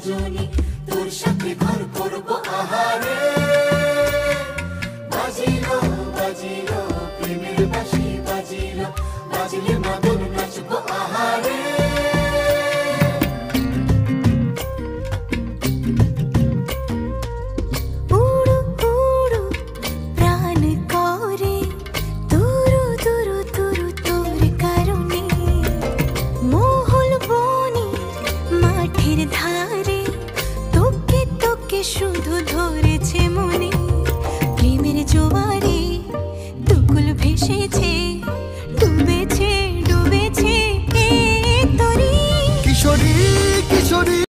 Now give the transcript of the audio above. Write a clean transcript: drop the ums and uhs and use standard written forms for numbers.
রজনী, তোর সাথে ঘর করব আহারে। বাজিলো বাজিলো প্রেমের বাঁশি, বাজিলো বাজলে মাদল নাচব আহারে। উড়ু উড়ু প্রাণ করে তুরু তুরু তুরু তোর কারণে, মহল বনে মাঠের ধারে তোকে তোকে শুধু ধরেছে মনে। প্রেমের জোয়ারে দুকুল ভেসেছে